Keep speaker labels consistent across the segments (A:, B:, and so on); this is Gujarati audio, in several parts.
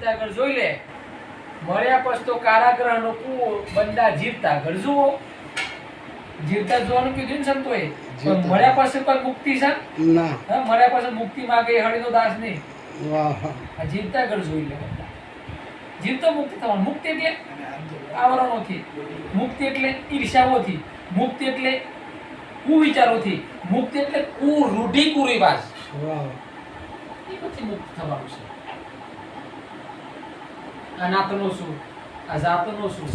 A: જીવતા ઘર જોઈ લે, મર્યા પછી તો કારાગૃહનો કૂવો બંદા જીવતા ઘર જુઓ. જીવતા જોવાનું કીધું ને સંતોએ, પણ મર્યા પછી કોઈ મુક્તિ છે ના? હા, મર્યા પછી મુક્તિ માંગે હરિનો દાસ નહીં. આ જીવતા ઘર જોઈ લે બધા. જીવતો મુક્તિ થવાનું. મુક્તિ એટલે આવરણોથી, મુક્તિ એટલે ઈર્ષાઓથી, મુક્તિ એટલે કુવિચારોથી, મુક્તિ એટલે રૂઢિ કુરિવાજ. એ પછી મુક્ત થવાનું છે. આ નાતનો શું, આ જાતનો શું?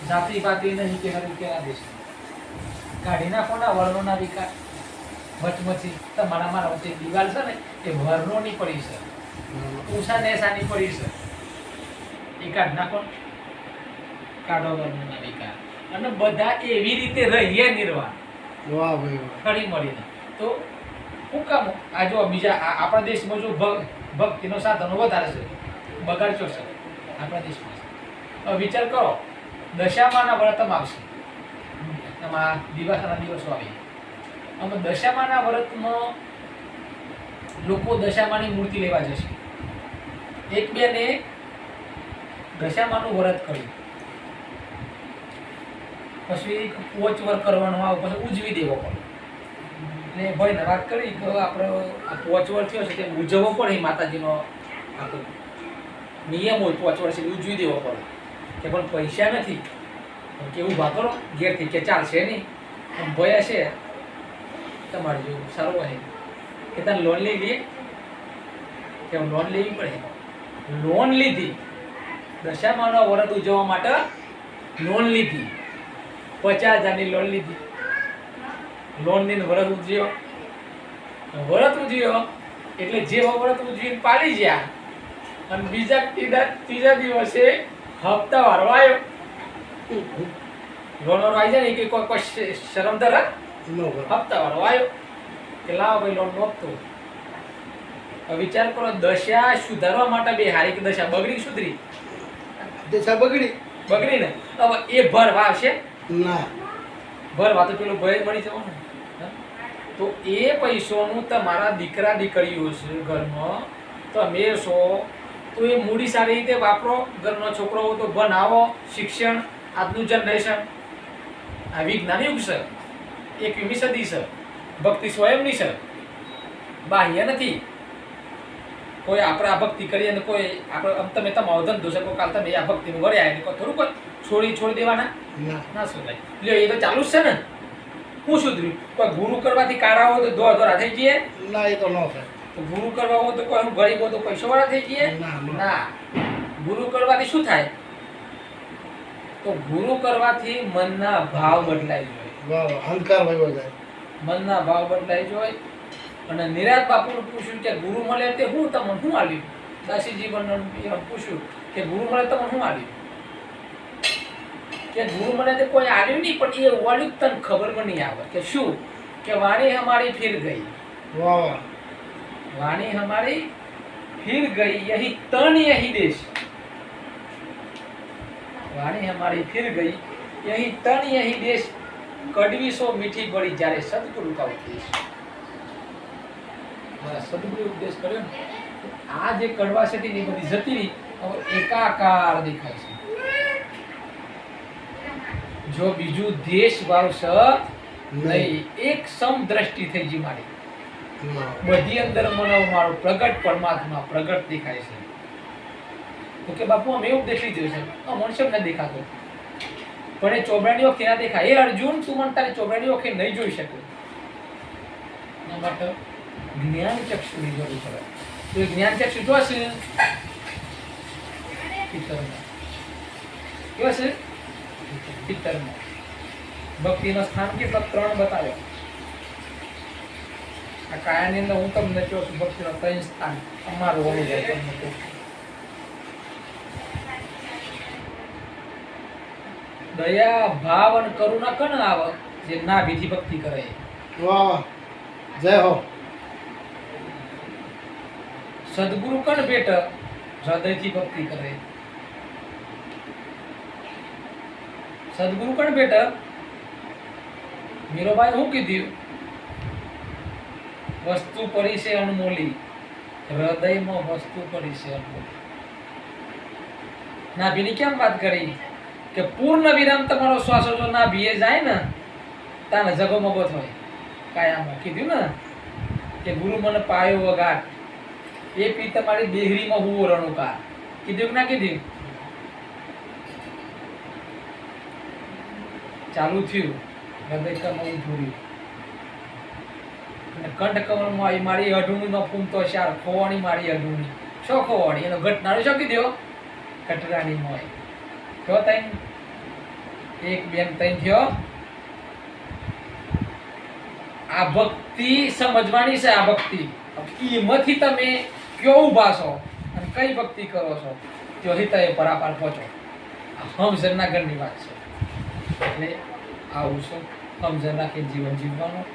A: જાતિ પાતિ નહીં કે હરી કે આદેશ કાઢી નાખો ના વર્ણોના વિકાર. મચમચી તમારા મારા વચ્ચે દિવાલ છે ને એ વર્ણોની પડી છે, ઉષા નેસાની પડી છે, એ કાઢ નાખો, કાઢો વર્ણોના વિકાર. અને બધા એવી રીતે રહીએ નિર્વાણ. વાહ ભાઈ ખરી મળીને. તો હું કામ આ જો બીજા આપણા દેશમાં જો ભક્તિનો સાધનો વધારે છે, બગાડશો છે આપણા દેશમાં. વિચાર કરો, દશામાના વ્રતમ આવશે, એમાં દિવાસાના દિવસો આવી. અમે દશામાના વ્રતમાં લોકો દશામાની મૂર્તિ લેવા જશે. એક બેને દશામાનું વ્રત કર્યું, પછી પોચ વર કરવાનું આવે, પછી ઉજવી દેવો પડે. ને ભાઈને વાત કરી કે આપણે આ પોચ વર થયો છે તે ઉજવવો પડે. માતાજીનો આખો નિયમ હોય, પોચ વર્ષ ઉજવી દેવો પડે. કે પણ પૈસા નથી, કેવું ભાતો ઘેરથી કે ચાલશે નહીં, ભયા છે તમારે જેવું સારું હોય કે તને લોન લઈ લઈએ, કે લોન લેવી પડે. લોન લીધી, દશામાનો વ્રત ઉજવવા માટે લોન લીધી, 50,000ની લોન લીધી. લોન લઈને વ્રત ઉજવ્યો. વ્રત ઉજવ્યો એટલે જે વ્રત ઉજવીને પાડી ગયા અને ત્રીજા દિવસે હપ્તા વાળો આવ્યો. લોન વાળો આવી જાય ને કે કોઈ શરમ ધરા, હપ્તા વાળો આવ્યો કે લાવો ભાઈ લોન નોખતો. વિચાર કરો, દશા સુધારવા માટે બે હારી કે દશા બગડી સુધરી, દશા બગડી ને હવે એ ભર વાવશે ના, ભર વા તો પેલો ભય મળી જવાનું. તો એ પૈસોનું તમારા દીકરા દીકરીઓ છે ઘરમાં, તમે છો તો એ મૂડી સારી રીતે વાપરો. ઘરનો છોકરો તો બનાવો. શિક્ષણ આજનું જનરેશન આ વિજ્ઞાન યુગ છે, 21મી સદી છે. ભક્તિ સ્વયંની છે, બાહ્ય નથી. કોઈ આપણે આ ભક્તિ કરીએ અને કોઈ આપણે તમે તમારો ધંધો છે, કોઈ કાલ તમે આ ભક્તિનું વળ્યા એટલે કોઈ થોડું કોઈ છોડી દેવાના ના સુધાય. લ્યો એ તો ચાલુ જ છે ને. શું સુધર્યું? કોઈ ગુરુ કરવાથી કારા હોય તો ધોરા થઈ જઈએ ના, એ તો ન થાય. તો ગુરુ કરવા હોય તો કોઈ ગરીબ હોય તો પૈસો વાળા થઈ જઈએ ના. ગુરુ કરવાથી શું થાય? તો ગુરુ કરવાથી મનના ભાવ બદલાઈ જાય, અહંકાર વયો જાય, મનના ભાવ બદલાઈ જાય. અને નિરાત બાપુનું પૂછ્યું કે ગુરુ મળે તે હું તમને શું આલ્યું? દાસીજી પૂછ્યું કે ગુરુ મળે તમને શું આલ્યું? કે ગુરુ મળે તે કોઈ આલ્યું નહીં, પણ એ વાળ્યું તને ખબર પણ નહીં આવે કે શું? કે વાણી હમારી ફિર ગઈ. વાહ, વાણી हमारी फिर गई यही तन यही देश. वाणी हमारी फिर गई यही तन यही देश. कड़वी सो मीठी बड़ी જ્યારે સદગુરુ કા ઉપદેશ. સદગુરુ ઉપદેશ કર્યો ને, આ જે કડવાશેથી ની બધી જતી રહી, હવે એકાકાર દેખાય છે. જો બીજું દેશ વાવશે નહીં, એક સમ દ્રષ્ટિ થઈ જી મારી. બધી અંદર મનવ મારું પ્રગટ પરમાત્મા પ્રગટ દેખાય છે. તો કે બાપુ અમે એવું દેખી જોયું છે, આ મનુષ્ય ને દેખાતો, પણ એ ચોબરાની ઓખે ના દેખાય. એ અર્જુન, તું મને તારી ચોબરાની ઓખે નહીં જોઈ શકે. એના માટે જ્ઞાન ચક્ષુની જરૂર પડે. તો એ જ્ઞાન ચક્ષુ જો છે પિત્તરમાં, કેવા છે પિત્તરમાં. ભક્તિનો સ્થાન કેટલા 3 બતાવ્યો. આ કાયાની અંદર હું તમને કહું છું, ભક્તિનો 3 સ્થાન અમારું હોવું જાય. તમને કહું દયા ભાવ અને કરુણા કણ આવે જે ના વિધિ ભક્તિ કરે. વાહ, જય હો. સદગુરુ કણ ભેટ હૃદયથી ભક્તિ કરે. સદગુરુ કણ ભેટ મીરાબાઈ શું કીધું? વસ્તુ પરી છે અનમોલી, હૃદયમાં વસ્તુ પડી છે નાભીની કેમ વાત કરી કે પૂર્ણ વિરામ તમારો શ્વાસ જો નાભીએ જાય ને તાને જગો મગો થાય કાયામાં કીધું ને કે ગુરુ મને પાયો વગાટ એ પી તમારી દેહરીમાં હુવો રણુકાર કીધું કે ના કીધું ચાલુ થયું હૃદય કમળ ભૂર્યું અને કંઠ કમળમાં આવી મારી અઢૂણીમાં ફૂમતો શાર ખોવાણી મારી અઢૂણી શો ખોવાણી એનો ઘટનારો શું કીધો કટરાની મોય થયો તૈન એક બેન તૈન થયો આ ભક્તિ સમજવાની છે આ ભક્તિ એમાંથી તમે કયો ઉભા છો અને કઈ ભક્તિ કરો છો જો હિતા એ પરાપાર પહોંચો હમઝરના ઘરની વાત છે એટલે આવું શું સમજણ રાખી જીવન જીવવાનું